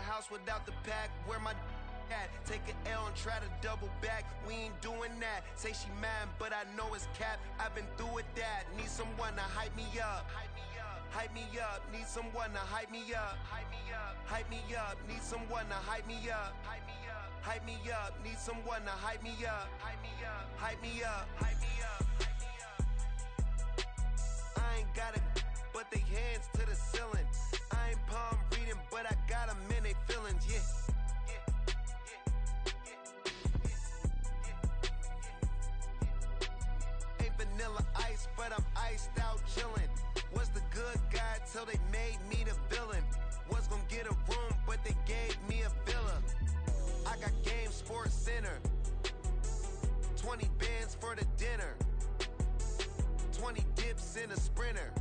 house without the pack. Where my at? Take an L and try to double back. We ain't doing that. Say she mad, but I know it's cap. I've been through with that. Need someone to hype me up. Hype me up. Need someone to hype me up. Hype me up. Need someone to hype me up. Hype me up. Need someone to hype me up. Hype me up. Hype me up. Hype me up. I ain't got it, but they hands to the ceiling. I ain't palm reading, but I got them in they feelings, yeah. Ain't vanilla ice, but I'm iced out chillin'. Was the good guy till they made me the villain. Was gonna get a room, but they gave me a villa. I got Game Sports Center. 20 bands for the dinner. 20 dips in a sprinter.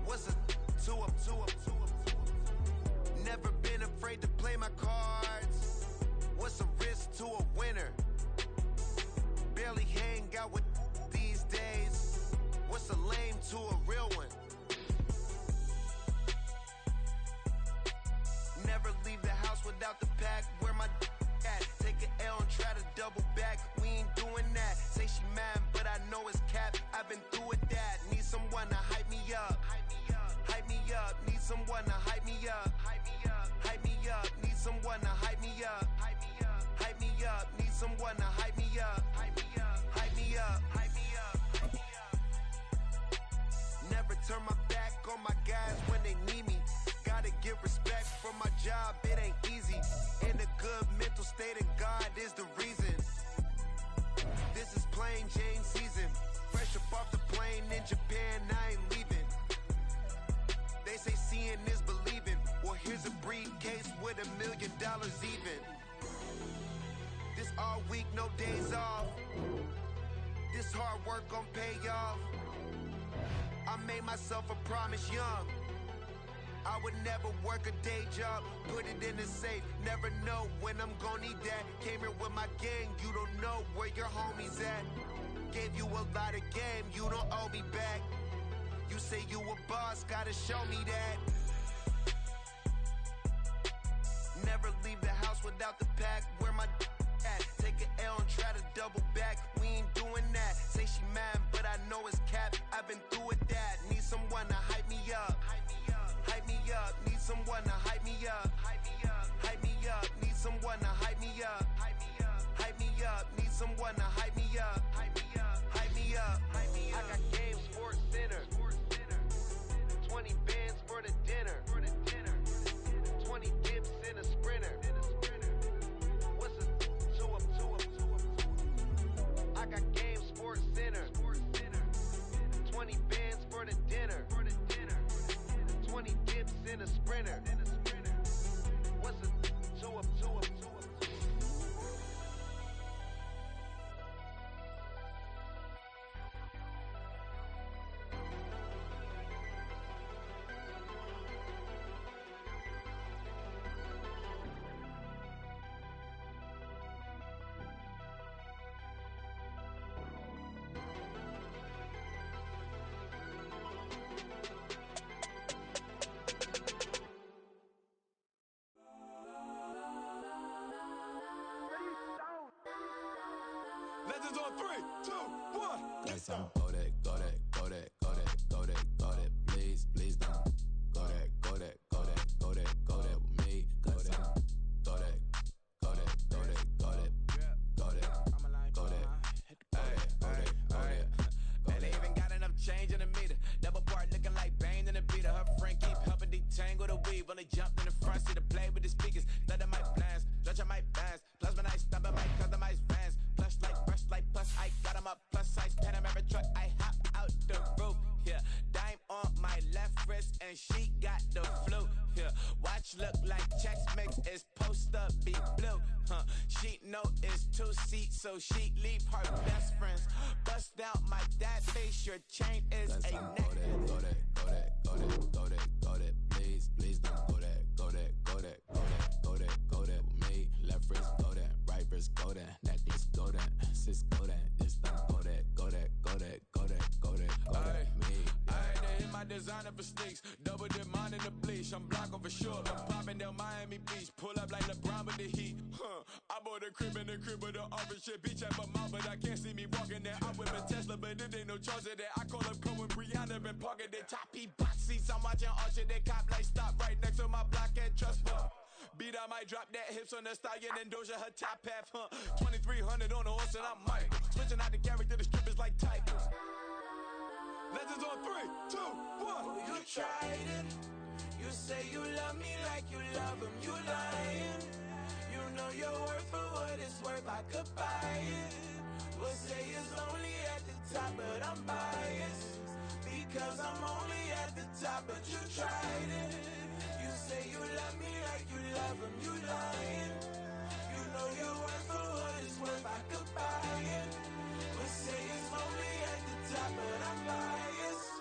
What's a 2-up, 2-up, 2-up, 2-up? Never been afraid to play my cards. What's a risk to a winner? Barely hang out with these days. What's a lame to a real one? Never leave the house without the pack. Where my at? Take an L and try to double back. We ain't doing that. Say she mad, but I know it's cap. I've been through with that. Need someone to hype me up. Hype me up. Need someone to hype me up. Hype me up. Need someone to hype me up. Hype me up. Need someone to hype me up. Hype me up. Hype me up. Hype me up. Never turn my back on my guys when they need me. Gotta give respect for my job, it ain't easy. In a good mental state and God is the reason. This is plain Jane season. Fresh up off the plane in Japan, I ain't leaving. They say seeing is believing. Well, here's a briefcase with $1 million even. This all week, no days off. This hard work gon' pay off. I made myself a promise young. I would never work a day job, put it in the safe, never know when I'm gon' need that. Came here with my gang, you don't know where your homies at. Gave you a lot of game, you don't owe me back. You say you a boss, gotta show me that. Never leave the house without the pack, where my at? Take an L and try to double back, we ain't doing that. Say she mad, but I know it's cap, I've been through with that. Need someone to hype me up. Hype me up, need someone to hype me up. Hype me up, need someone to hype me up. Hype me up, need someone to hype me up. Hype me up. I got Game Sports Center. 20 bands for the dinner. 20 dips in a sprinter. What's a 2-up, 2-up, 2-up? I got Game Sports Center. 20 bands for the dinner. 20 dips in a sprinter. What's a 2-up, 2-up, 2-up? Legends on 3, 2, 1. Yes, I'm go that, go that, go that, go that, go that, go that. Please, please don't. Go that, go that, go that, go that, go that with me. Go that, go that, go that, go that, go that, go that, go that. Man, they even got enough change in the meter. Double part looking like Bane in the beater. Her friend keep helping detangle the weave. When they jumped in the front seat to play with the speakers. Study my plans, stretch on my bands. Plus when I stop at my customized vans. Plush like brush like plus I got 'em up. Plus size Panamera truck. I hop out the roof. Yeah, dime on my left wrist and she got the flu. Yeah, watch look like Chex Mix is post up be blue. She know it's 2 seats, so she leave her best friends. Bust out my dad's face. Your chain is a neck. Go that, go that, go that, go that, go that, go that. Please, please don't go that, go that, go that, go that, go that, go that with me. Left wrist go that, right wrist go that, necklace go that, sis go that, this time go that, go that, go that, go that, go that, go that, me. I hit my designer for sneaks, double dip mine in the bleach. I'm Blanco for sure. I'm popping down my with a crib in the crib with the office shit. Bitch at my mouth, but I can't see me walking there. I whip a Tesla, but it ain't no charge of that. I call up Cohen, Brianna, been parking the top box seats. I'm watching Archer, they cop like stop right next to my block at Trust Fund. Beat, I might drop that hips on the stallion and Doja her top half, 2300 on the horse and I'm Michael. Switching out the character, the strippers like titles. Legends on 3, 2, 1. Oh, you tried it. You say you love me like you love him. You lying. You know your worth for what it's worth. I could buy it. We'll say it's only at the top, but I'm biased. Because I'm only at the top, but you tried it. You say you love me like you love him. You lying. You know your worth for what it's worth. I could buy it. We'll say it's only at the top, but I'm biased.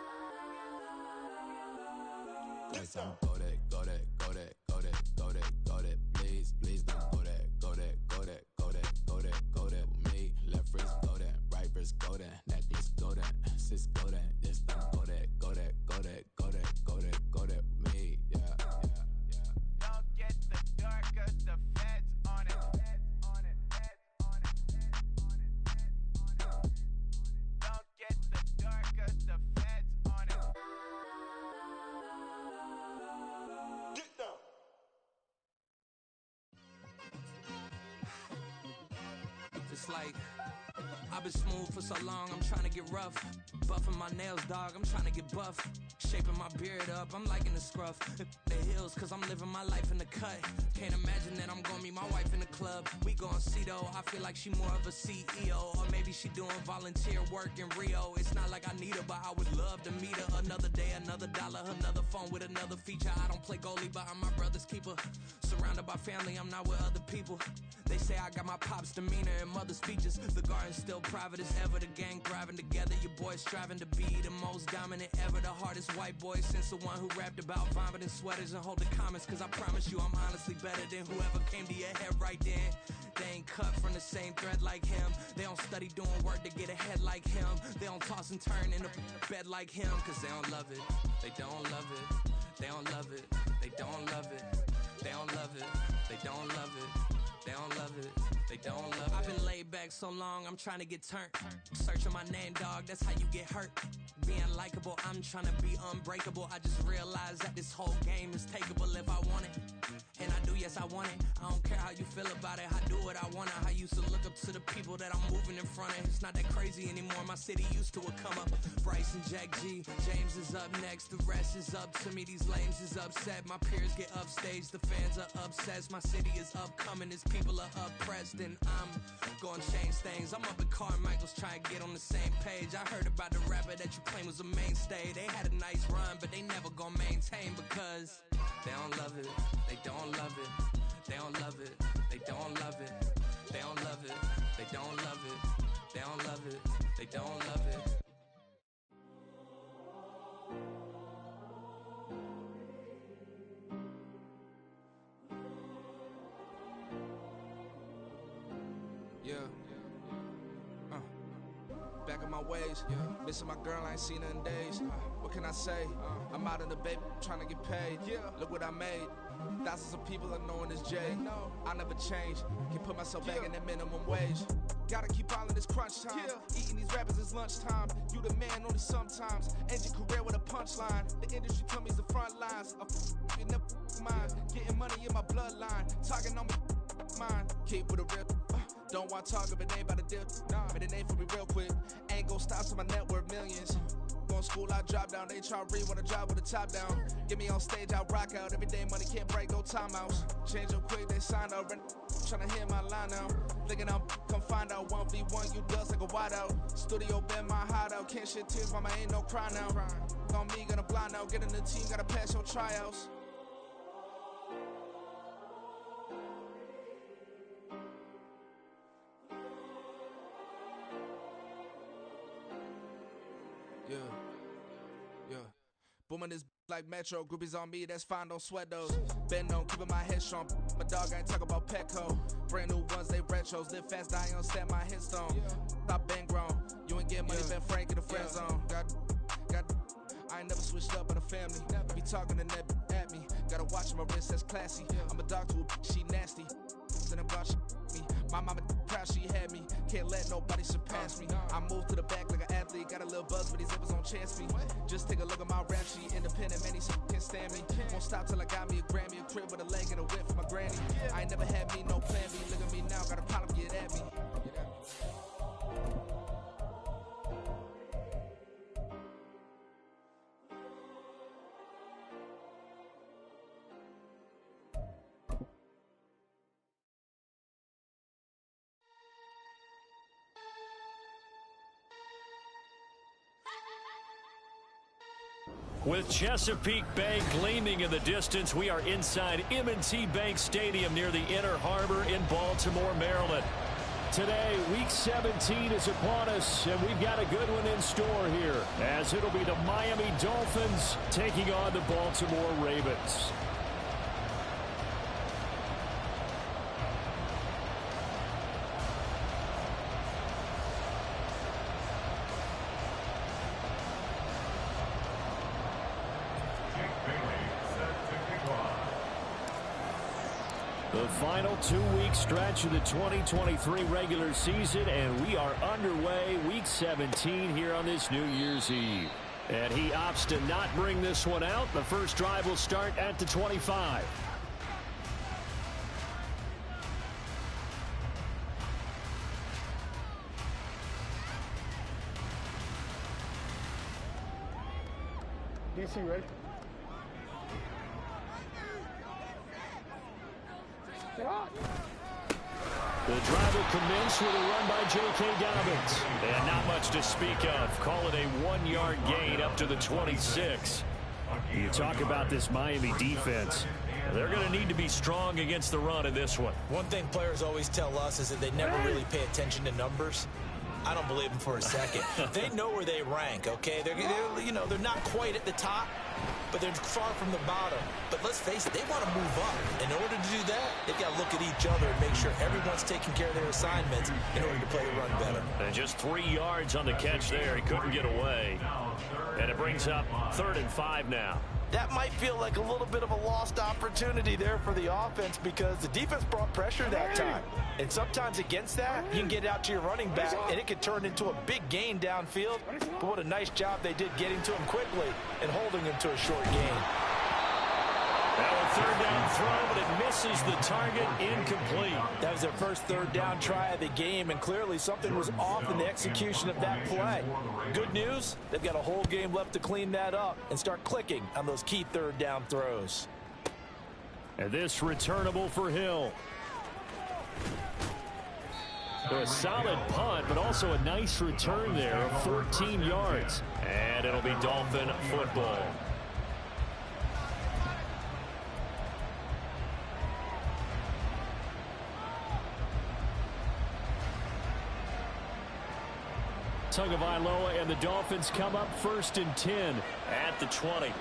Yes, I'm go that, go that, go that, go that, go that, go that. Please, please don't go that, go that, go that, go that, go that, go that with me. Left wrist go that, right wrist go that, necklace go that, sis go that. This don't go that, go that, go that, go that, go that, go that with me. Yeah, yeah, yeah. Don't get the dark 'cause the feds on it. On it, feds on it, feds on it, feds on it. Don't get the dark 'cause the feds on it. Get down. It's like I've been smooth for so long, I'm trying to get rough. Buffing my nails, dog, I'm trying to get buff. Shaping my beard up, I'm liking the scruff. The hills, cause I'm living my life in the cut. Can't imagine that I'm gonna meet my wife in the club. We gon' see though, I feel like she more of a CEO. Or maybe she doing volunteer work in Rio. It's not like I need her, but I would love to meet her. Another day, another dollar, another phone with another feature. I don't play goalie, but I'm my brother's keeper. Surrounded by family, I'm not with other people. They say I got my pop's demeanor and mother's features. The garden's still private as ever, the gang thriving together. Your boys striving to be the most dominant ever. The hardest white boy since the one who rapped about vomiting sweaters and holding comments. Cause I promise you I'm honestly better than whoever came to your head right then. They ain't cut from the same thread like him. They don't study doing work to get ahead like him. They don't toss and turn in the bed like him. Cause they don't love it, they don't love it. They don't love it, they don't love it. They don't love it, they don't love it. They don't love it, they don't love it. I've been laid back so long, I'm trying to get turned. Searching my name, dog, that's how you get hurt. Being likable, I'm trying to be unbreakable. I just realized that this whole game is takeable if I want it. And I do, yes, I want it. I don't care how you feel about it, I do what I want it. I used to look up to the people that I'm moving in front of. It's not that crazy anymore, my city used to a come up. Bryce and Jack G, James is up next. The rest is up to me, these lames is upset. My peers get upstage, the fans are obsessed. My city is upcoming, its people are oppressed. And I'm gonna change things. I'm up at Carmichael's trying to get on the same page. I heard about the rapper that you claim was a mainstay. They had a nice run, but they never gonna maintain because they don't love it, they don't love it, they don't love it, they don't love it, they don't love it, they don't love it, they don't love it, they don't love it. Yeah. Back in my ways, missing my girl, I ain't seen her in days. What can I say? I'm out in the baby, trying to get paid. Look what I made. Thousands of people are knowing this Jay. I never change. Can put myself back in that minimum wage. Gotta keep all in this crunch time. Eating these rappers is lunchtime. You the man only sometimes. End your career with a punchline. The industry told me it's the front lines. You never mind. Getting money in my bloodline. Talking on me, mine. Keep with a real. Don't want to talk if it ain't about a deal. But it ain't for me real quick. Ain't gon' stop till my net worth millions. Going school, I drop down. They try to read when I drop with the top down. Get me on stage, I rock out. Every day money can't break, go timeouts. Change up quick, they sign up. Tryna hear my line now. Thinking I'm come find out 1v1, you dust like a wide out. Studio been my hideout. Can't shed tears, mama ain't no cry now. On me, gonna blind out. Get in the team, gotta pass your tryouts. Yeah. Booming this like Metro, groupies on me, that's fine, don't sweat those. Bend on, keeping my head strong. My dog ain't talk about Petco. Brand new ones, they retros. Live fast, die on set my headstone. Stop been grown. You ain't get money, been Frank in the friend zone. Got. I ain't never switched up in the family. Be talking to that at me. Gotta watch my wrist, that's classy. I'm a dog to a she nasty. in a bunch of me. My mama proud she had me. Can't let nobody surpass me. I moved to the back like an athlete. Got a little buzz, but these zippers don't chance me. Just take a look at my rap sheet. Independent, man, these can't stand me. Won't stop till I got me a Grammy, a crib with a leg and a whip for my granny. I ain't never had me no plan B. Look at me now, got a problem, get at me. With Chesapeake Bay gleaming in the distance, we are inside M&T Bank Stadium near the Inner Harbor in Baltimore, Maryland. Today, Week 17 is upon us, and we've got a good one in store here, as it'll be the Miami Dolphins taking on the Baltimore Ravens. The final 2-week stretch of the 2023 regular season, and we are underway Week 17 here on this New Year's Eve. And he opts to not bring this one out. The first drive will start at the 25. DC, ready? The drive will commence with a run by J.K. Dobbins. And not much to speak of. Call it a 1-yard gain up to the 26. You talk about this Miami defense. They're going to need to be strong against the run in this one. One thing players always tell us is that they never really pay attention to numbers. I don't believe them for a second. They know where they rank, okay? They're not quite at the top, but they're far from the bottom. But let's face it, they want to move up. In order to do that, they've got to look at each other and make sure everyone's taking care of their assignments in order to play the run better. And just 3 yards on the catch there. He couldn't get away. And it brings up 3rd and 5 now. That might feel like a little bit of a lost opportunity there for the offense because the defense brought pressure that time. And sometimes against that, you can get out to your running back, and it could turn into a big gain downfield. But what a nice job they did getting to him quickly and holding him to a short gain. Now a 3rd down throw, but it misses the target, incomplete. That was their first 3rd down try of the game, and clearly something was off in the execution of that play. Good news, they've got a whole game left to clean that up and start clicking on those key 3rd down throws. And this returnable for Hill. So a solid punt, but also a nice return there of 14 yards. And it'll be Dolphin football. Tagovailoa and the Dolphins come up 1st and 10 at the 20.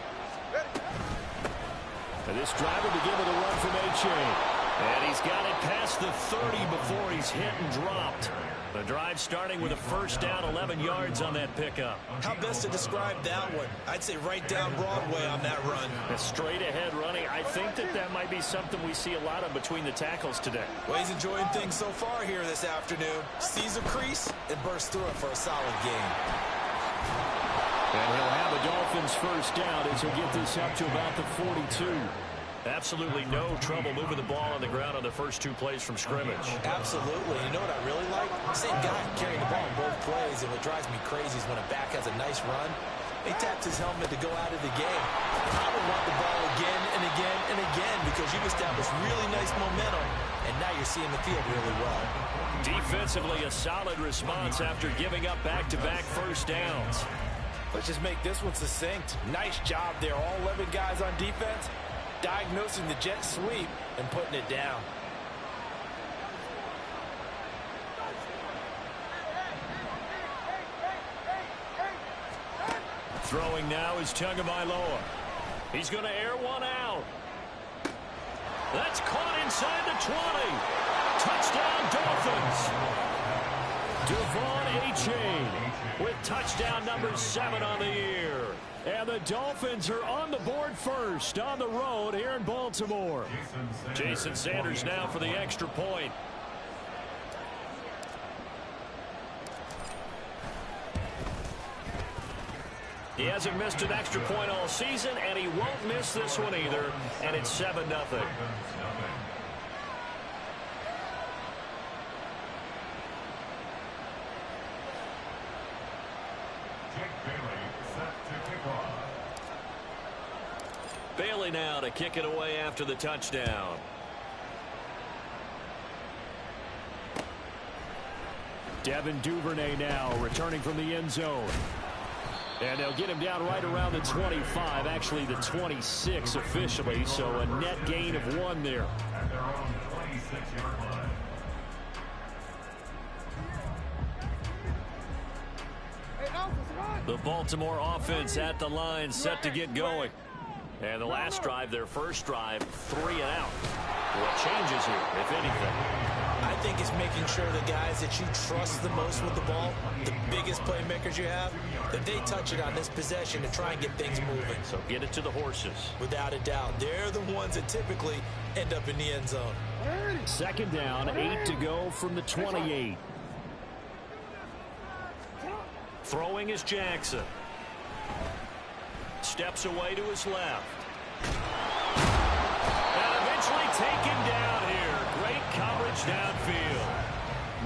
And this drive will begin with a run from A-Chain. And he's got it past the 30 before he's hit and dropped. The drive starting with a 1st down, 11 yards on that pickup. How best to describe that one? I'd say right down Broadway on that run. A straight ahead running. I think that might be something we see a lot of between the tackles today. Well, he's enjoying things so far here this afternoon. Sees a crease and bursts through it for a solid gain. And he'll have a Dolphins 1st down as he'll get this up to about the 42. Absolutely no trouble moving the ball on the ground on the first 2 plays from scrimmage. Absolutely. You know what I really like? Same guy carrying the ball in both plays, and what drives me crazy is when a back has a nice run, he taps his helmet to go out of the game. Probably want the ball again and again and again because you've established really nice momentum, and now you're seeing the field really well. Defensively, a solid response after giving up back-to-back 1st downs. Let's just make this one succinct. Nice job there. All 11 guys on defense diagnosing the jet sweep and putting it down. Throwing now is Tagovailoa. He's going to air one out. That's caught inside the 20. Touchdown, Devon Achane with touchdown number 7 on the year. And the Dolphins are on the board first on the road here in Baltimore. Jason Sanders now for the extra point. He hasn't missed an extra point all season, and he won't miss this one either, and it's 7-0. Bailey now to kick it away after the touchdown. Devin Duvernay now returning from the end zone. And they'll get him down right around the 25, actually the 26 officially, so a net gain of 1 there. The Baltimore offense at the line, set to get going. And the last drive, their first drive, 3 and out. What changes here, if anything? I think it's making sure the guys that you trust the most with the ball, the biggest playmakers you have, that they touch it on this possession to try and get things moving. So get it to the horses. Without a doubt. They're the ones that typically end up in the end zone. Second down, 8 to go from the 28. Throwing is Jackson. Steps away to his left. And eventually taken down here. Great coverage downfield.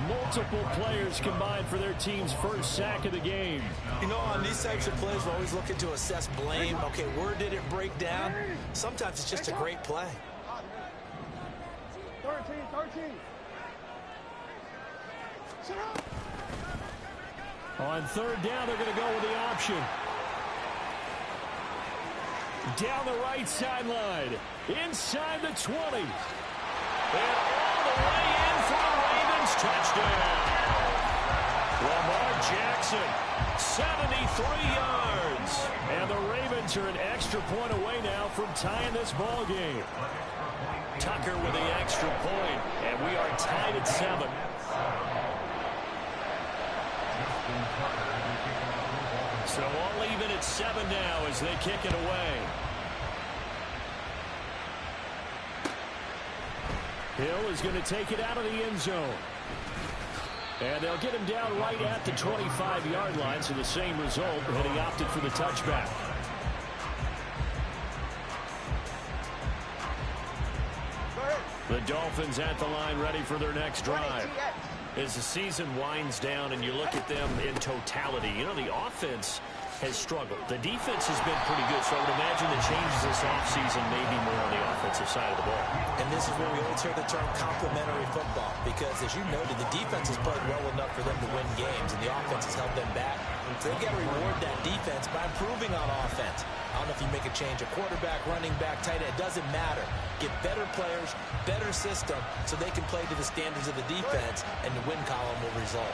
Multiple players combined for their team's first sack of the game. You know, on these types of plays, we're always looking to assess blame. Okay, where did it break down? Sometimes it's just a great play. 13. On third down, they're going to go with the option. Down the right sideline, inside the 20. And all the way in for the Ravens touchdown. Lamar Jackson, 73 yards. And the Ravens are an extra point away now from tying this ball game. Tucker with the extra point, and we are tied at 7. So all even at 7 now as they kick it away. Hill is going to take it out of the end zone. And they'll get him down right at the 25-yard line, so the same result, but he opted for the touchback. The Dolphins at the line ready for their next drive. As the season winds down and you look at them in totality, you know, the offense has struggled. The defense has been pretty good, so I would imagine the changes this offseason may be more on the offensive side of the ball. And this is where we always hear the term complementary football, because as you noted, the defense has played well enough for them to win games, and the offense has held them back. So they've got to reward that defense by improving on offense. I don't know if you make a change, a quarterback, running back, tight end, it doesn't matter. Get better players, better system, so they can play to the standards of the defense, and the win column will result.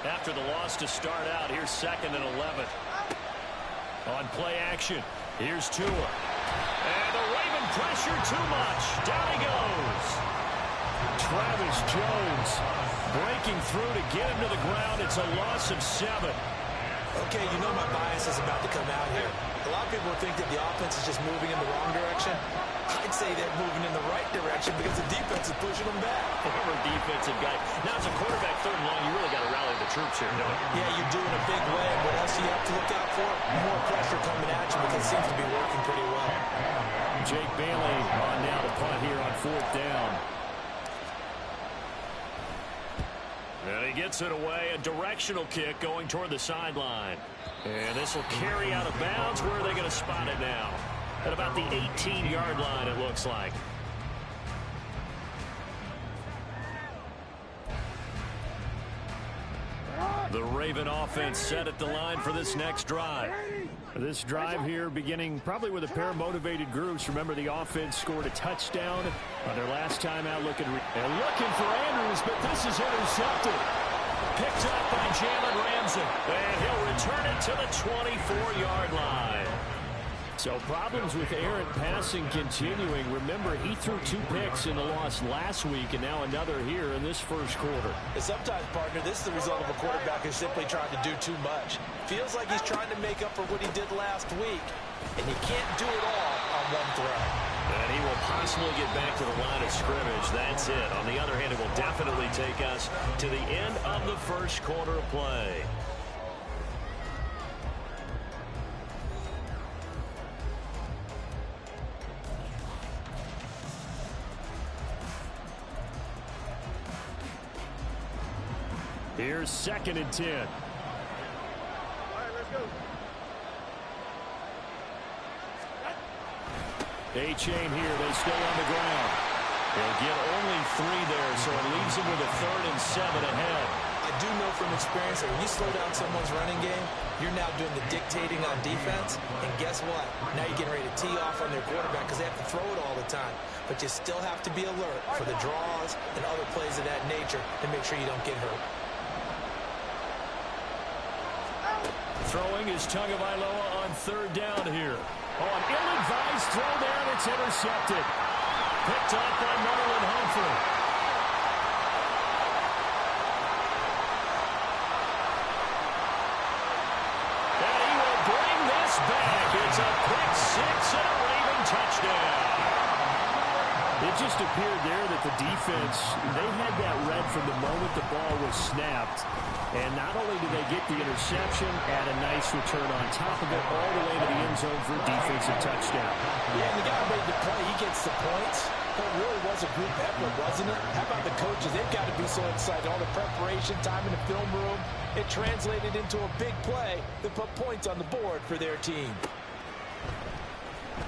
After the loss to start out, here's 2nd and 11. On play action, here's Tua. And the Raven pressure too much. Down he goes. Travis Jones breaking through to get him to the ground. It's a loss of 7. Okay, you know my bias is about to come out here. A lot of people think that the offense is just moving in the wrong direction. I'd say they're moving in the right direction because the defense is pushing them back. Whoever defensive guy. Now, as a quarterback, 3rd and long, you really got to rally the troops here, don't you? Yeah, you do in a big way. What else do you have to look out for? More pressure coming at you because it seems to be working pretty well. Jake Bailey on now to punt here on 4th down. And he gets it away. A directional kick going toward the sideline. And this will carry out of bounds. Where are they going to spot it now? At about the 18-yard line, it looks like. The Raven offense set at the line for this next drive. This drive here beginning probably with a pair of motivated groups. Remember, the offense scored a touchdown on their last time out looking for Andrews, but this is intercepted. Picked up by Jalen Ramsey. And he'll return it to the 24-yard line. So problems with errant passing continuing. Remember, he threw 2 picks in the loss last week, and now another here in this first quarter. And sometimes, partner, this is the result of a quarterback who's simply trying to do too much. Feels like he's trying to make up for what he did last week, and you can't do it all on one throw. And he will possibly get back to the line of scrimmage. That's it. On the other hand, it will definitely take us to the end of the first quarter of play. Here's 2nd and 10. All right, let's go. A-chain here. They stay on the ground. They'll get only 3 there, so it leaves them with a 3rd and 7 ahead. I do know from experience that when you slow down someone's running game, you're now doing the dictating on defense. And guess what? Now you're getting ready to tee off on their quarterback because they have to throw it all the time. But you still have to be alert for the draws and other plays of that nature to make sure you don't get hurt. Throwing is Tagovailoa on 3rd down here. Oh, an ill-advised throw there, and it's intercepted. Picked off by Marlon Humphrey. And he will bring this back. It's a pick 6 and a Raven touchdown. It just appeared there that the defense, they had that read from the moment the ball was snapped. And not only did they get the interception, add a nice return on top of it, all the way to the end zone for a defensive touchdown. Yeah, and the guy made the play. He gets the points. But it really was a group effort, wasn't it? How about the coaches? They've got to be so excited. All the preparation time in the film room, it translated into a big play that put points on the board for their team.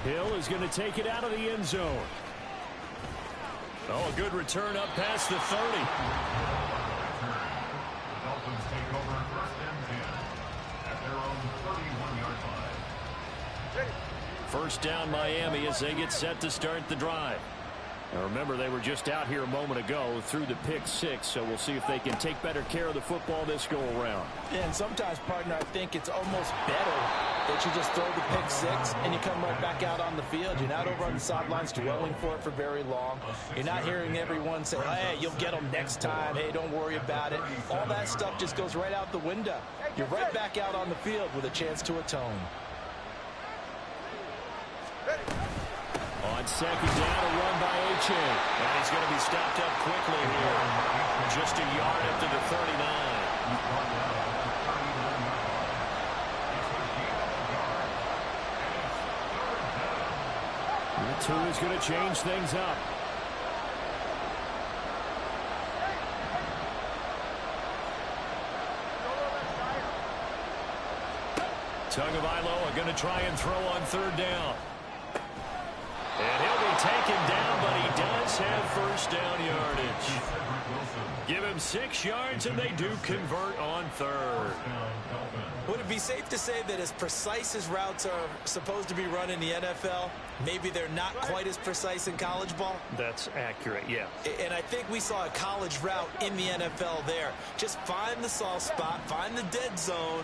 Hill is going to take it out of the end zone. Oh, a good return up past the 30. Dolphins take over 1st and 10 at their own 31-yard line. First down Miami as they get set to start the drive. Now remember, they were just out here a moment ago through the pick 6, so we'll see if they can take better care of the football this go around. And sometimes, partner, I think it's almost better that you just throw the pick 6 and you come right back out on the field. You're not over on the sidelines dwelling for it for very long. You're not hearing everyone say, hey, you'll get them next time. Hey, don't worry about it. All that stuff just goes right out the window. You're right back out on the field with a chance to atone. On 2nd down, a run by A-chain. And he's going to be stopped up quickly here. Just a yard up to the 39. The 2 is going to change things up. Tagovailoa going to try and throw on 3rd down. And he'll be taken down, but he does have first down yardage. Give him 6 yards, and they do convert on 3rd. Would it be safe to say that as precise as routes are supposed to be run in the NFL, maybe they're not quite as precise in college ball? That's accurate, yeah. And I think we saw a college route in the NFL there. Just find the soft spot, find the dead zone,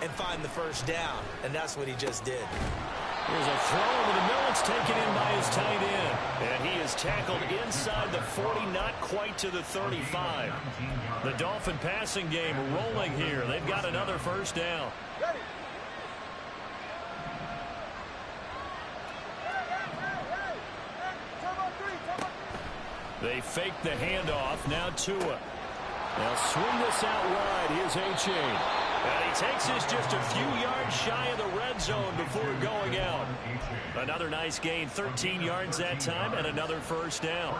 and find the first down. And that's what he just did. There's a throw over the middle. It's taken in by his tight end. And he is tackled inside the 40, not quite to the 35. The Dolphin passing game rolling here. They've got another first down. They fake the handoff. Now Tua. They'll swing this out wide. Here's A-chain. And he takes this just a few yards shy of the red zone before going out. Another nice gain, 13 yards that time, and another first down.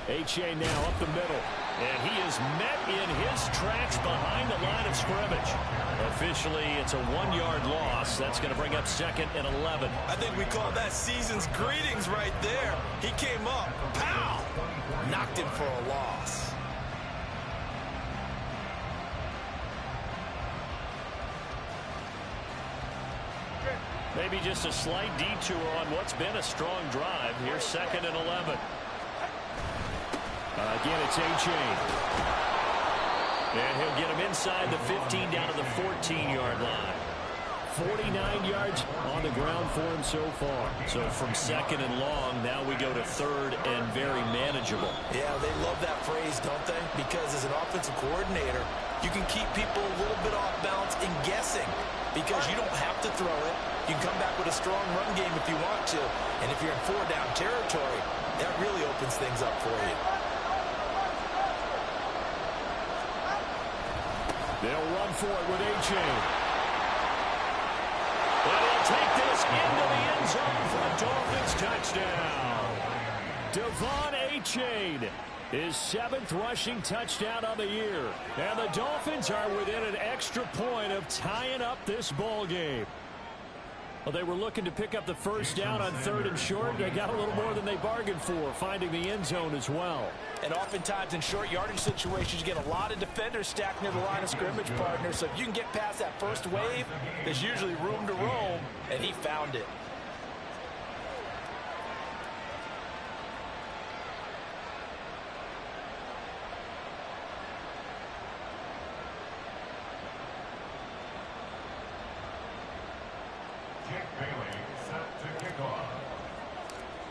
A-chain now up the middle. And he is met in his tracks behind the line of scrimmage. Officially, it's a 1-yard loss. That's going to bring up 2nd and 11. I think we call that season's greetings right there. He came up, pow! Knocked him for a loss. Maybe just a slight detour on what's been a strong drive. Here's 2nd and 11. Again, it's A-chain. And he'll get him inside the 15 down to the 14-yard line. 49 yards on the ground for him so far. So from second and long, now we go to third and very manageable. Yeah, they love that phrase, don't they? Because as an offensive coordinator, you can keep people a little bit off balance and guessing because you don't have to throw it. You can come back with a strong run game if you want to. And if you're in 4-down territory, that really opens things up for you. They'll run for it with A-Chain. And he'll take this into the end zone for a Dolphins touchdown. Devon A-Chain, his 7th rushing touchdown on the year. And the Dolphins are within an extra point of tying up this ball game. Well, they were looking to pick up the first down on 3rd and short. They got a little more than they bargained for, finding the end zone as well. And oftentimes in short yardage situations, you get a lot of defenders stacked near the line of scrimmage, partner. So if you can get past that first wave, there's usually room to roam, and he found it.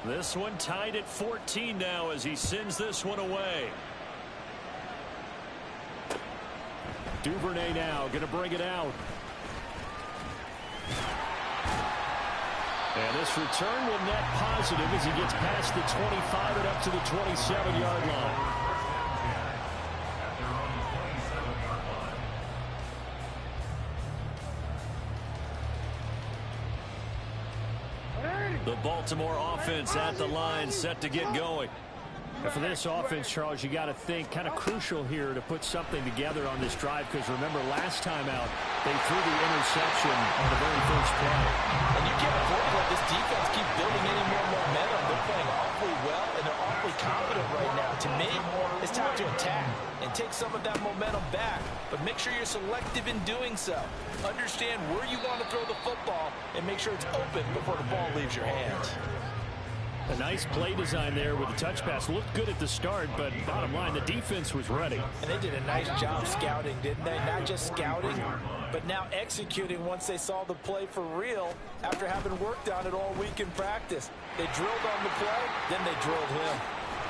This one tied at 14 now as he sends this one away. Duvernay now going to bring it out. And this return will net positive as he gets past the 25 and up to the 27-yard line. The Baltimore offense at the line, set to get going. And for this offense, Charles, you got to think kind of crucial here to put something together on this drive, because remember last time out they threw the interception on the very first play. And you can't afford to let this defense keep building any more momentum. They're playing awfully well and they're awfully confident right now. To me, it's time to attack and take some of that momentum back, but make sure you're selective in doing so. Understand where you want to throw the football and make sure it's open before the ball leaves your hands. A nice play design there with the touch pass. Looked good at the start, but bottom line, the defense was ready. And they did a nice job scouting, didn't they? Not just scouting, but now executing once they saw the play for real after having worked on it all week in practice. They drilled on the play, then they drilled him.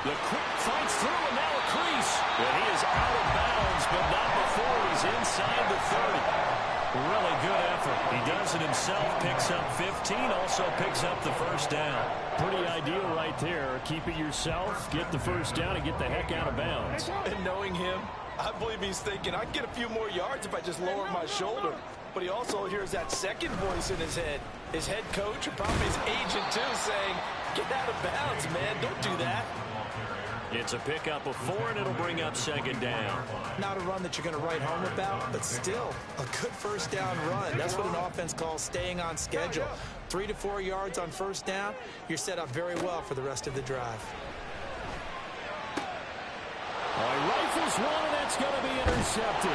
The quick fights through, and now a crease. And he is out of bounds, but not before he's inside the 30. Really good effort. He does it himself, picks up 15, also picks up the first down. Pretty ideal right there. Keep it yourself, get the first down, and get the heck out of bounds. And knowing him, I believe he's thinking, I can get a few more yards if I just lower my shoulder. But he also hears that second voice in his head. His head coach, or probably his agent too, saying, get out of bounds, man. Don't do that. It's a pickup of 4, and it'll bring up second down. Not a run that you're going to write home about, but still a good first down run. That's what an offense calls staying on schedule. 3 to 4 yards on first down, you're set up very well for the rest of the drive. He rifles one, and that's going to be intercepted.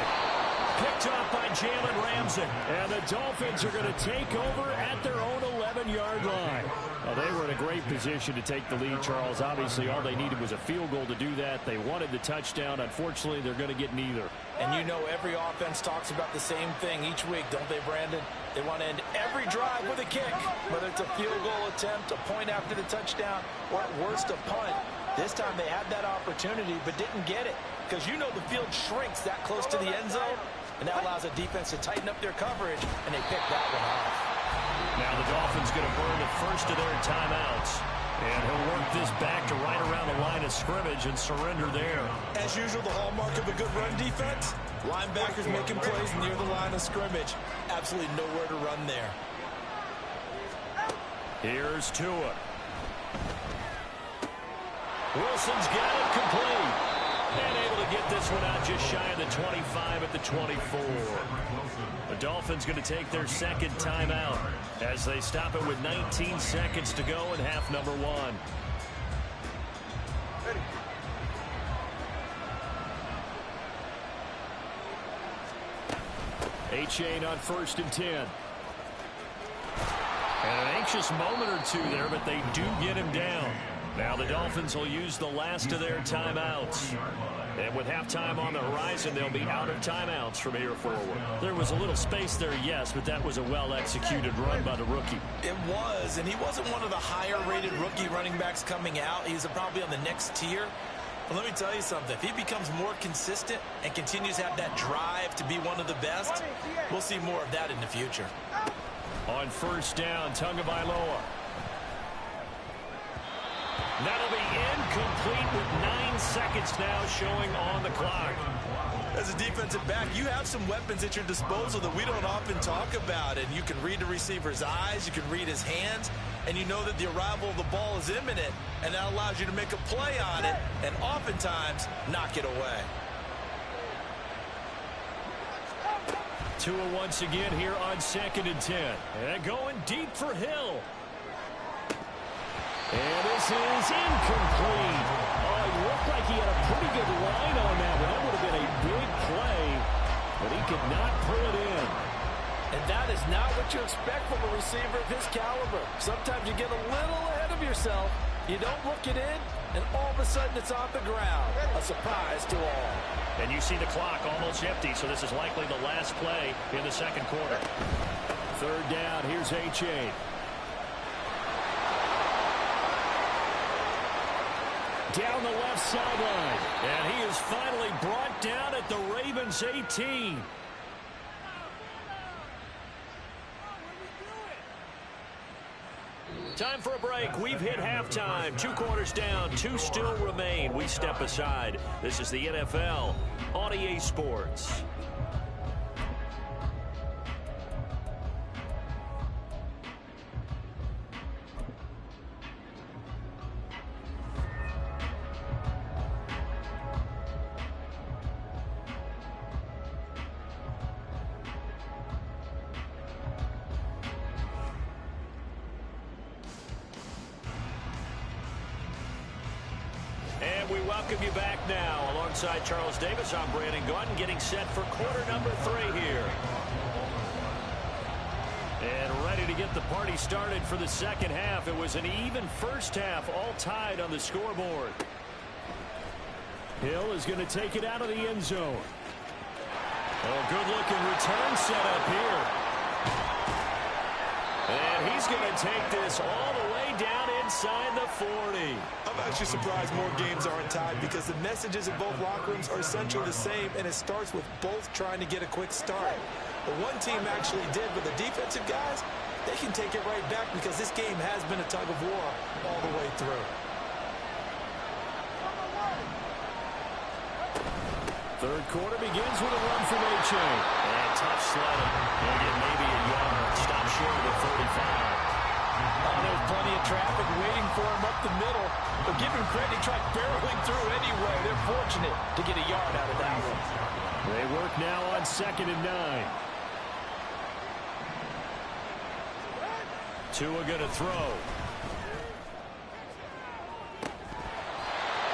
Picked off by Jalen Ramsey. And the Dolphins are going to take over at their own 11-yard line. Well, they were in a great position to take the lead, Charles. Obviously, all they needed was a field goal to do that. They wanted the touchdown. Unfortunately, they're going to get neither. And you know every offense talks about the same thing each week, don't they, Brandon? They want to end every drive with a kick, whether it's a field goal attempt, a point after the touchdown, or at worst a punt. This time they had that opportunity but didn't get it, because you know the field shrinks that close to the end zone, and that allows a defense to tighten up their coverage, and they pick that one off. Now the Dolphins going to burn the first of their timeouts. And he'll work this back to right around the line of scrimmage and surrender there. As usual, the hallmark of a good run defense, linebackers making plays near the line of scrimmage. Absolutely nowhere to run there. Here's Tua. Wilson's got it complete. And able to get this one out just shy of the 25 at the 24. The Dolphins going to take their second timeout as they stop it with 19 seconds to go in half number 1. A-Chain on 1st and 10. And an anxious moment or two there, but they do get him down. Now the Dolphins will use the last of their timeouts. And with halftime on the horizon, they'll be out of timeouts from here forward. There was a little space there, yes, but that was a well-executed run by the rookie. It was, and he wasn't one of the higher-rated rookie running backs coming out. He's probably on the next tier. But let me tell you something. If he becomes more consistent and continues to have that drive to be one of the best, we'll see more of that in the future. On first down, Tagovailoa. That'll be incomplete with 9 seconds now showing on the clock. As a defensive back, you have some weapons at your disposal that we don't often talk about. And you can read the receiver's eyes, you can read his hands, and you know that the arrival of the ball is imminent, and that allows you to make a play on it and oftentimes knock it away. Tua once again here on 2nd and 10. And going deep for Hill. And this is incomplete. Oh, it looked like he had a pretty good line on that one. That would have been a big play, but he could not pull it in. And that is not what you expect from a receiver of his caliber. Sometimes you get a little ahead of yourself. You don't look it in, and all of a sudden it's on the ground. A surprise to all. And you see the clock almost empty, so this is likely the last play in the second quarter. Third down, here's H.A. Down the left sideline. And he is finally brought down at the Ravens 18. Time for a break. We've hit halftime. 2 quarters down. 2 still remain. We step aside. This is the NFL on EA Sports. Welcome you back now. Alongside Charles Davis, I'm Brandon Gaudin, getting set for quarter number 3 here. And ready to get the party started for the second half. It was an even first half, all tied on the scoreboard. Hill is going to take it out of the end zone. Oh, good-looking return set up here. And he's going to take this all the way down inside the 40. I'm actually surprised more games aren't tied because the messages in both locker rooms are essentially the same, and it starts with both trying to get a quick start. But one team actually did, but the defensive guys, they can take it right back because this game has been a tug of war all the way through. Third quarter begins with a run from H.A. And tough sledding. He'll get maybe a yard. Stop short of the 35. There's plenty of traffic waiting for him up the middle. But give him credit, he tried barreling through anyway. They're fortunate to get a yard out of that one. They work now on 2nd and 9. Tua going to throw.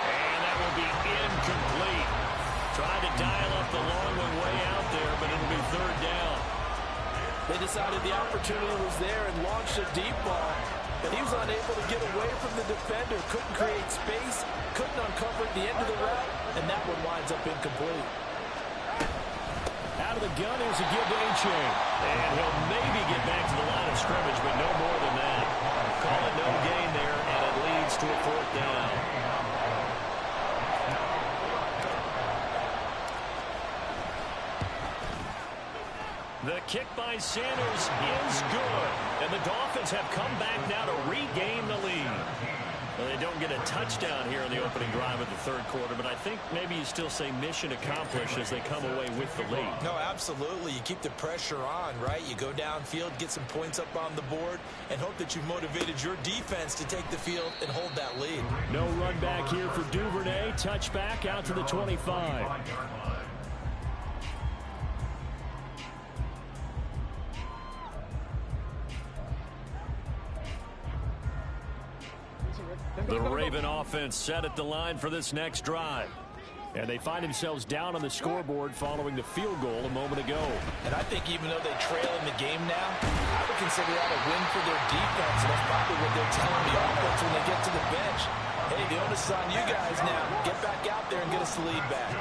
And that will be incomplete. Tried to dial up the long one way out there, but it'll be third down. They decided the opportunity was there and launched a deep ball. But he was unable to get away from the defender. Couldn't create space. Couldn't uncover at the end of the route. And that one winds up incomplete. Out of the gun, here's a give to H.A. And he'll maybe get back to the line of scrimmage, but no more than that. Call it no gain there, and it leads to a 4th down. The kick by Sanders is good. And the Dolphins have come back now to regain the lead. Well, they don't get a touchdown here in the opening drive of the third quarter, but I think maybe you still say mission accomplished as they come away with the lead. No, absolutely. You keep the pressure on, right? You go downfield, get some points up on the board, and hope that you've motivated your defense to take the field and hold that lead. No run back here for Duvernay. Touchback out to the 25. The Raven offense set at the line for this next drive. And they find themselves down on the scoreboard following the field goal a moment ago. And I think even though they trail in the game now, I would consider that a win for their defense. And that's probably what they're telling the offense when they get to the bench. Hey, the onus is on you guys now. Get back out there and get us the lead back.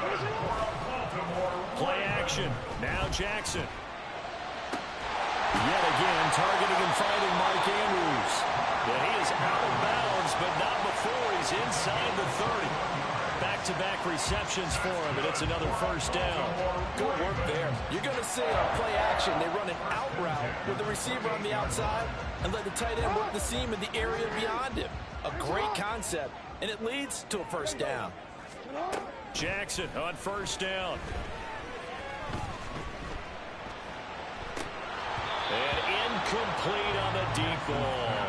Play action. Now Jackson. Yet again, targeting and fighting Mark Andrews. But he is out of bounds, but not before he's inside the 30. Back-to-back receptions for him, and it's another first down. Good work there. You're going to see on play action, they run an out route with the receiver on the outside and let the tight end work the seam in the area beyond him. A great concept, and it leads to a first down. Jackson on first down. And incomplete on the deep ball.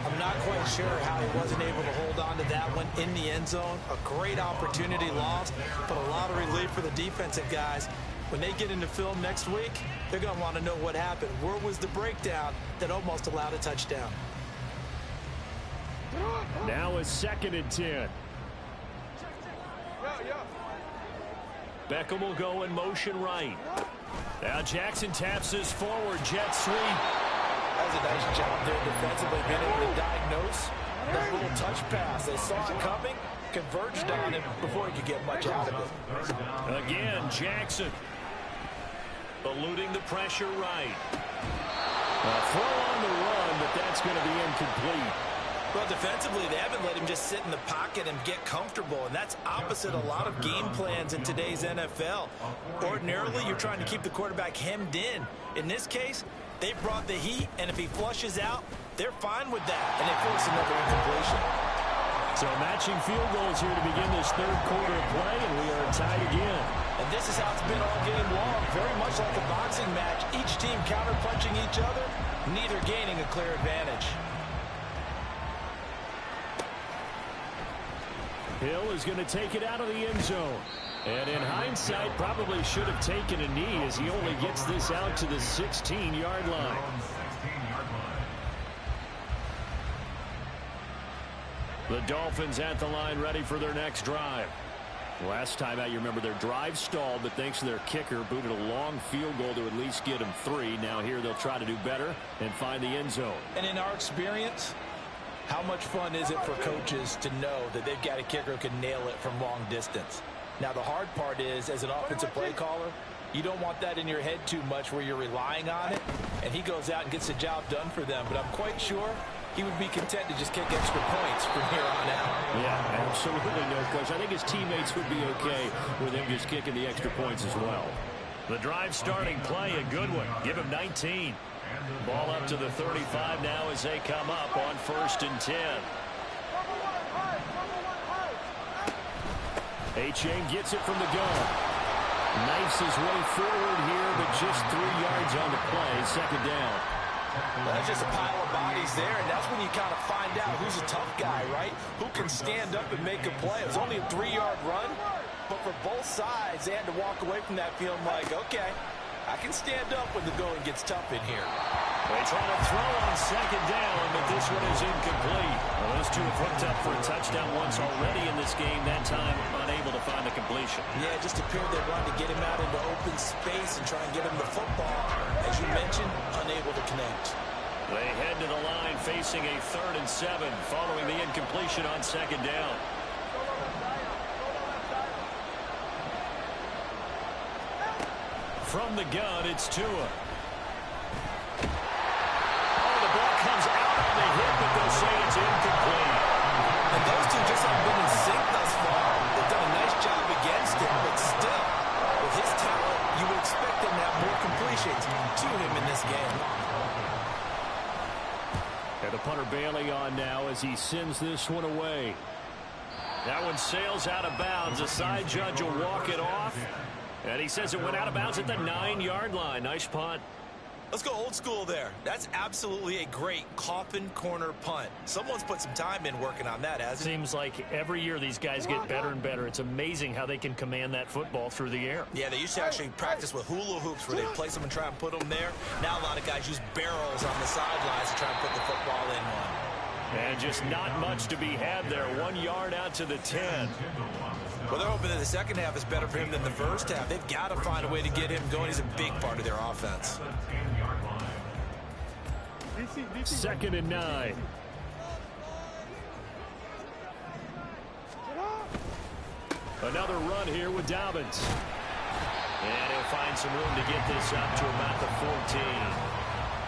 I'm not quite sure how he wasn't able to hold on to that one in the end zone. A great opportunity lost, but a lot of relief for the defensive guys. When they get into film next week, they're going to want to know what happened. Where was the breakdown that almost allowed a touchdown? Now a 2nd and 10. Beckham will go in motion right. Now Jackson taps his forward jet sweep. That was a nice job there defensively, being able to diagnose that little touch pass. They saw it coming, converged on him before he could get much out of it. Again, Jackson eluding the pressure right. A throw on the run, but that's going to be incomplete. Well, defensively, they haven't let him just sit in the pocket and get comfortable, and that's opposite a lot of game plans in today's NFL. Ordinarily, you're trying to keep the quarterback hemmed in. In this case, they brought the heat, and if he flushes out, they're fine with that, and they force another incompletion. So matching field goals here to begin this third quarter of play, and we are tied again. And this is how it's been all game long, very much like a boxing match. Each team counter-punching each other, neither gaining a clear advantage. Hill is going to take it out of the end zone. And in hindsight, probably should have taken a knee as he only gets this out to the 16-yard line. The Dolphins at the line ready for their next drive. Last time out, you remember their drive stalled, but thanks to their kicker, booted a long field goal to at least get them 3. Now here they'll try to do better and find the end zone. And in our experience, how much fun is it for coaches to know that they've got a kicker who can nail it from long distance? Now, the hard part is, as an offensive play caller, you don't want that in your head too much where you're relying on it, and he goes out and gets the job done for them. But I'm quite sure he would be content to just kick extra points from here on out. Yeah, absolutely no question. I think his teammates would be okay with him just kicking the extra points as well. The drive starting play, a good one. Give him 19. Ball up to the 35 now as they come up on 1st and 10. Achane gets it from the gun. Knifes his way forward here, but just 3 yards on the play. 2nd down. Well, that's just a pile of bodies there, and that's when you kind of find out who's a tough guy, right? Who can stand up and make a play. It was only a 3-yard run, but for both sides, they had to walk away from that feeling like, okay, I can stand up when the going gets tough in here. They try to throw on 2nd down, but this one is incomplete. Well, those two have hooked up for a touchdown once already in this game. That time, unable to find the completion. Yeah, it just appeared they wanted to get him out into open space and try and get him the football. As you mentioned, unable to connect. They head to the line facing a 3rd and 7 following the incompletion on 2nd down. From the gun, it's Tua. Oh, the ball comes out on the hit, but they'll say it's incomplete. And those two just haven't been in sync thus far. They've done a nice job against him, but still, with his talent, you would expect them to have more completions to him in this game. And the punter Bailey on now as he sends this one away. That one sails out of bounds. The side judge will walk it off. And he says it went out of bounds at the 9-yard line. Nice punt. Let's go old school there. That's absolutely a great coffin corner punt. Someone's put some time in working on that, hasn't it? Seems like every year these guys get better and better. It's amazing how they can command that football through the air. Yeah, they used to actually practice with hula hoops where they place them and try and put them there. Now a lot of guys use barrels on the sidelines to try and put the football in one. And just not much to be had there. 1 yard out to the 10. Well, they're hoping that the second half is better for him than the first half. They've got to find a way to get him going. He's a big part of their offense. 2nd and 9. Another run here with Dobbins. And he'll find some room to get this up to about the 14.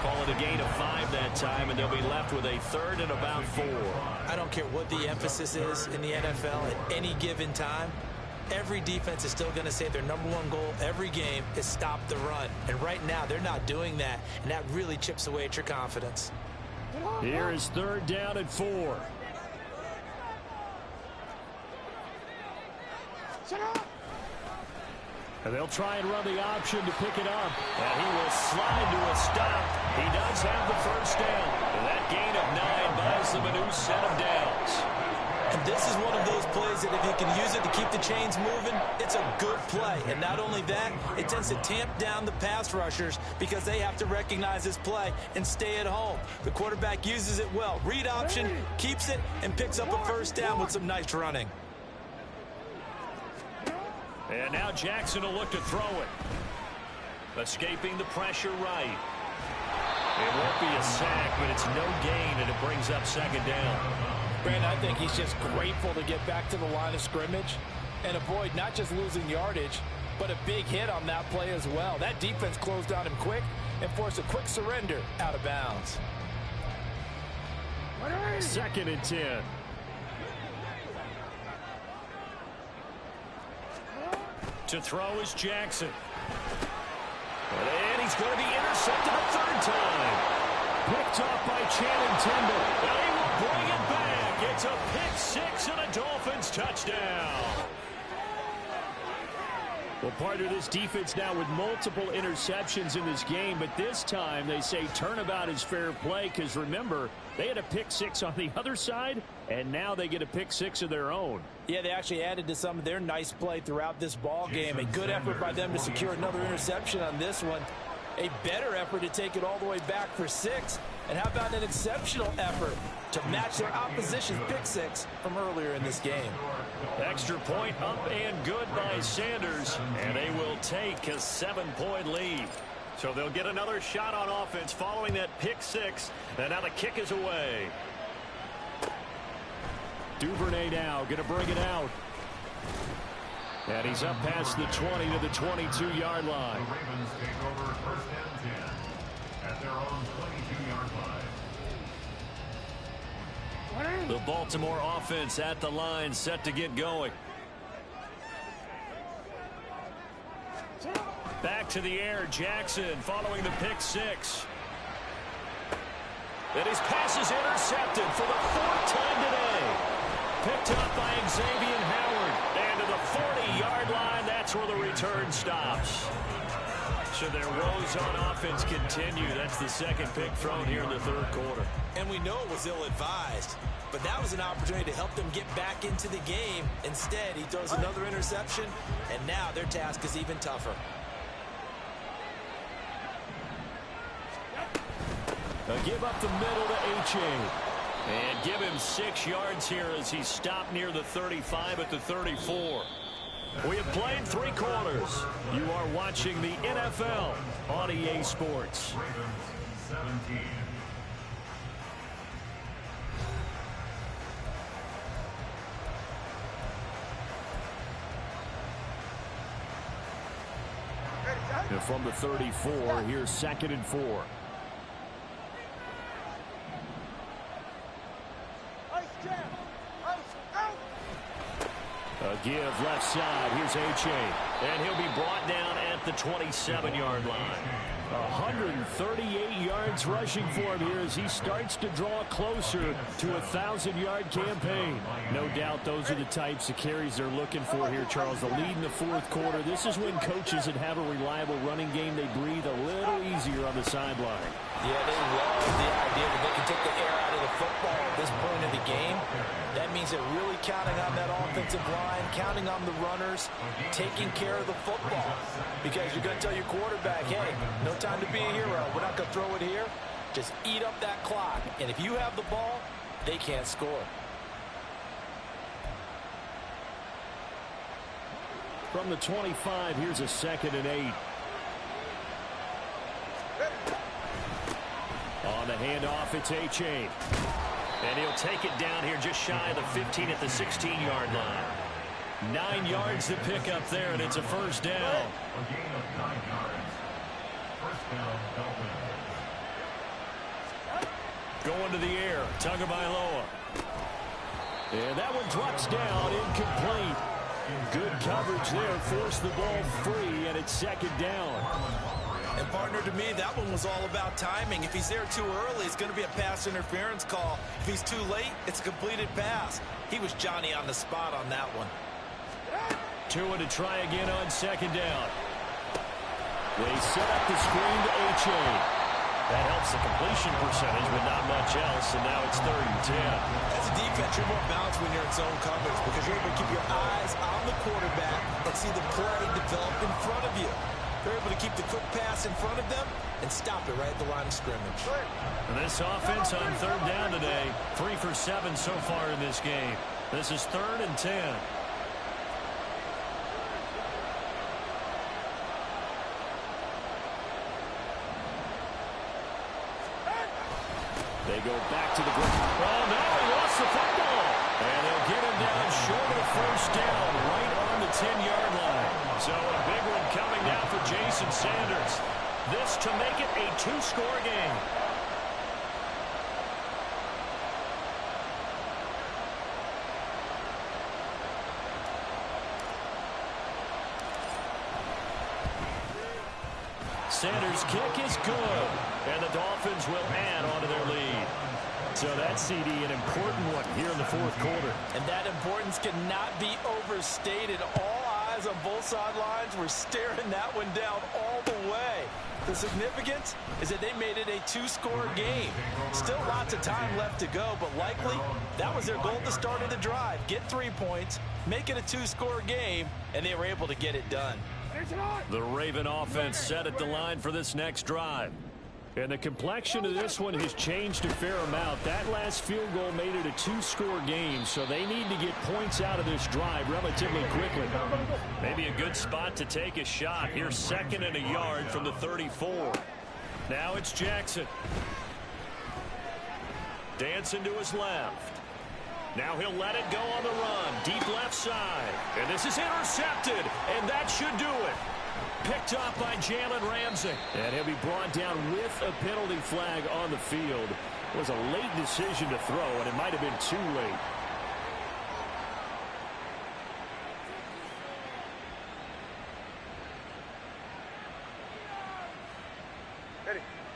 Call it a gain of 5 that time, and they'll be left with a third and about 4. I don't care what the emphasis is in the NFL at any given time. Every defense is still going to say their #1 goal every game is stop the run. And right now, they're not doing that, and that really chips away at your confidence. Here is 3rd down and 4. And they'll try and run the option to pick it up. And he will slide to a stop. He does have the first down. And that gain of 9 buys them a new set of downs. And this is one of those plays that if you can use it to keep the chains moving, it's a good play. And not only that, it tends to tamp down the pass rushers because they have to recognize this play and stay at home. The quarterback uses it well. Read option, keeps it, and picks up a first down with some nice running. And now Jackson will look to throw it. Escaping the pressure right. It won't be a sack, but it's no gain, and it brings up 2nd down. Brandon, I think he's just grateful to get back to the line of scrimmage and avoid not just losing yardage, but a big hit on that play as well. That defense closed on him quick and forced a quick surrender out of bounds. 2nd and 10. To throw is Jackson. And he's going to be intercepted a 3rd time. Picked off by Channing Tindall. And he will bring it back. It's a pick 6 and a Dolphins touchdown. Well, part of this defense now with multiple interceptions in this game, but this time they say turnabout is fair play because, remember, they had a pick 6 on the other side, and now they get a pick 6 of their own. Yeah, they actually added to some of their nice play throughout this ball game. A good effort by them to secure another interception on this one. A better effort to take it all the way back for 6. And how about an exceptional effort to match their opposition's pick 6 from earlier in this game? Extra point up and good by Sanders, and they will take a 7-point lead. So they'll get another shot on offense following that pick 6, and now the kick is away. Duvernay now going to bring it out. And he's up past the 20 to the 22-yard line. The Ravens take over 1st and 10 at their own 22-yard line. The Baltimore offense at the line, set to get going. Back to the air, Jackson following the pick 6. And his pass is intercepted for the 4th time today. Picked up by Xavier Howard. And to the 40-yard line, that's where the return stops. So their woes on offense continue. That's the 2nd pick thrown here in the 3rd quarter. And we know it was ill-advised, but that was an opportunity to help them get back into the game. Instead, he throws another interception, and now their task is even tougher. They'll give up the middle to H.A. And give him 6 yards here as he stopped near the 35 at the 34. We have played 3 quarters. You are watching the NFL on EA Sports. Ravens 17. And from the 34, here's 2nd and 4. A give left side. Here's H.A. And he'll be brought down at the 27-yard line. 138 yards rushing for him here as he starts to draw closer to a 1,000-yard campaign. No doubt those are the types of carries they're looking for here, Charles. The lead in the 4th quarter. This is when coaches that have a reliable running game, they breathe a little easier on the sideline. Yeah, they love the idea that they can take the air out of the football at this point of the game. That means they're really counting on that offensive line, counting on the runners, taking care of the football. Because you're going to tell your quarterback, hey, no time to be a hero. We're not going to throw it here. Just eat up that clock. And if you have the ball, they can't score. From the 25, here's a 2nd and 8. On the handoff, it's H.A. And he'll take it down here just shy of the 15 at the 16-yard line. 9 yards to pick up there, and it's a first down. A gain of 9 yards. First down, Dolphins. Going to the air, Tagovailoa. And that one drops down, incomplete. Good coverage there, forced the ball free, and it's second down. And partner, to me, that one was all about timing. If he's there too early, it's going to be a pass interference call. If he's too late, it's a completed pass. He was Johnny on the spot on that one. Tua to try again on second down. They set up the screen to H.A. That helps the completion percentage, but not much else, and now it's 3rd and 10. As a defense, you're more balanced when you're in zone coverage because you're able to keep your eyes on the quarterback and see the play develop in front of you. They're able to keep the quick pass in front of them and stop it right at the line of scrimmage. And this offense on 3rd down today, 3 for 7 so far in this game. This is 3rd and 10. They go back to the ground. Oh, no, he lost the football. And they'll get him down short of the first down, right on the 10-yard line. So a big one coming now for Jason Sanders. This to make it a 2-score game. Sanders' kick is good, and the Dolphins will add on to their lead. So that CD, an important one here in the 4th quarter. And that importance cannot be overstated. All eyes on both sidelines were staring that one down all the way. The significance is that they made it a 2-score game. Still lots of time left to go, but likely that was their goal at the start of the drive. Get 3 points, make it a 2-score game, and they were able to get it done. The Raven offense set at the line for this next drive. And the complexion of this one has changed a fair amount. That last field goal made it a 2-score game, so they need to get points out of this drive relatively quickly. Maybe a good spot to take a shot. Here's 2nd and a yard from the 34. Now it's Jackson. Dancing to his left. Now he'll let it go on the run. Deep left side. And this is intercepted. And that should do it. Picked up by Jalen Ramsey. And he'll be brought down with a penalty flag on the field. It was a late decision to throw, and it might have been too late.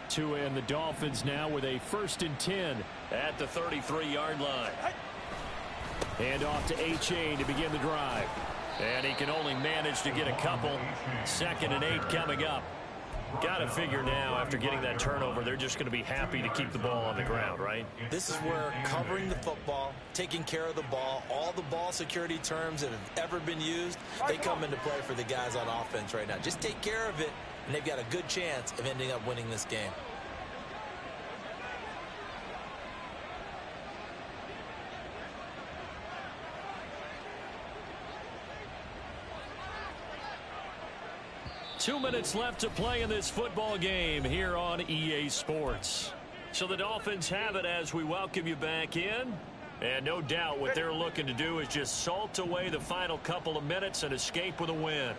Tua and the Dolphins now with a 1st and 10 at the 33-yard line. Hand off to H.A. to begin the drive. And he can only manage to get a couple. 2nd and 8 coming up. Got to figure now, after getting that turnover, they're just going to be happy to keep the ball on the ground, right? This is where covering the football, taking care of the ball, all the ball security terms that have ever been used, they come into play for the guys on offense right now. Just take care of it, and they've got a good chance of ending up winning this game. Two minutes left to play in this football game here on EA Sports. So the Dolphins have it as we welcome you back in. And no doubt what they're looking to do is just salt away the final couple of minutes and escape with a win.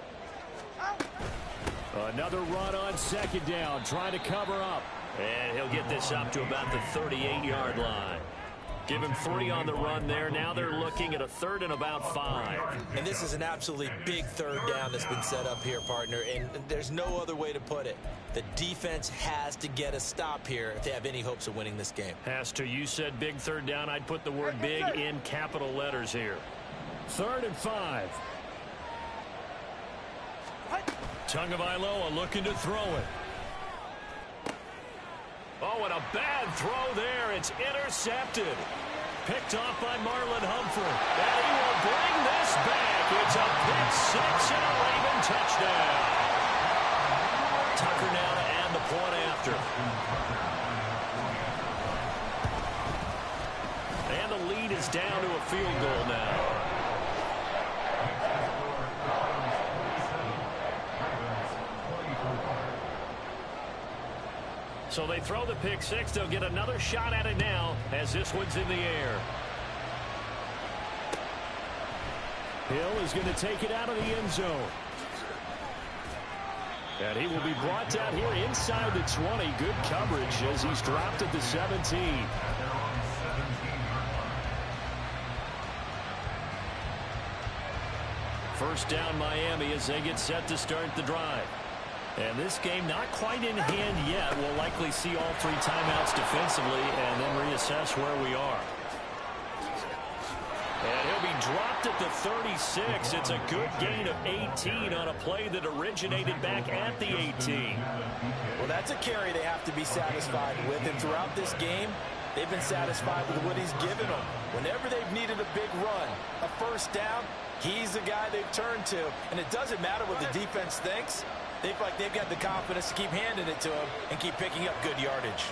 Another run on 2nd down, trying to cover up. And he'll get this up to about the 38-yard line. Give him 3 on the run there. Now they're looking at a 3rd and about 5. And this is an absolutely big 3rd down that's been set up here, partner. And there's no other way to put it. The defense has to get a stop here if they have any hopes of winning this game. Has to. You said big 3rd down. I'd put the word big in capital letters here. 3rd and 5. Tagovailoa looking to throw it. Oh, and a bad throw there. It's intercepted. Picked off by Marlon Humphrey. And he will bring this back. It's a pick 6 and a Raven touchdown. Tucker now to add the point after. And the lead is down to a field goal now. So they throw the pick 6. They'll get another shot at it now as this one's in the air. Hill is going to take it out of the end zone. And he will be brought down here inside the 20. Good coverage as he's dropped at the 17. First down Miami as they get set to start the drive. And this game not quite in hand yet. We'll likely see all 3 timeouts defensively and then reassess where we are. And he'll be dropped at the 36. It's a good gain of 18 on a play that originated back at the 18. Well, that's a carry they have to be satisfied with. And throughout this game, they've been satisfied with what he's given them. Whenever they've needed a big run, a first down, he's the guy they've turned to. And it doesn't matter what the defense thinks. They feel like they've got the confidence to keep handing it to him and keep picking up good yardage.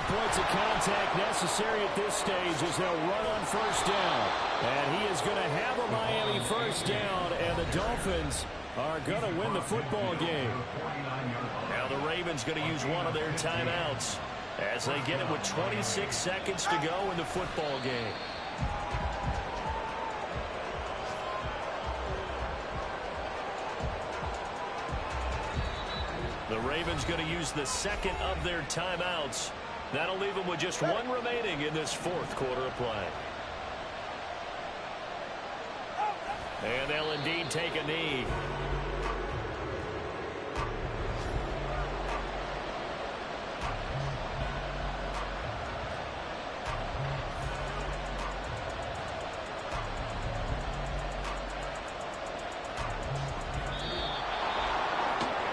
Points of contact necessary at this stage as they'll run on first down. And he is going to have a Miami first down, and the Dolphins are going to win the football game. Now the Ravens going to use one of their timeouts as they get it with 26 seconds to go in the football game. The Ravens going to use the second of their timeouts. That'll leave them with just one remaining in this fourth quarter of play. And they'll indeed take a knee.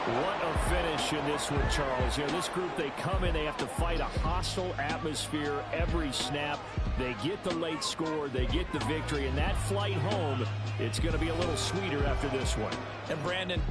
What a finish in this one, Charles. You know, this group, they come in, they have to fight a hostile atmosphere every snap. They get the late score, they get the victory, and that flight home, it's going to be a little sweeter after this one. And Brandon,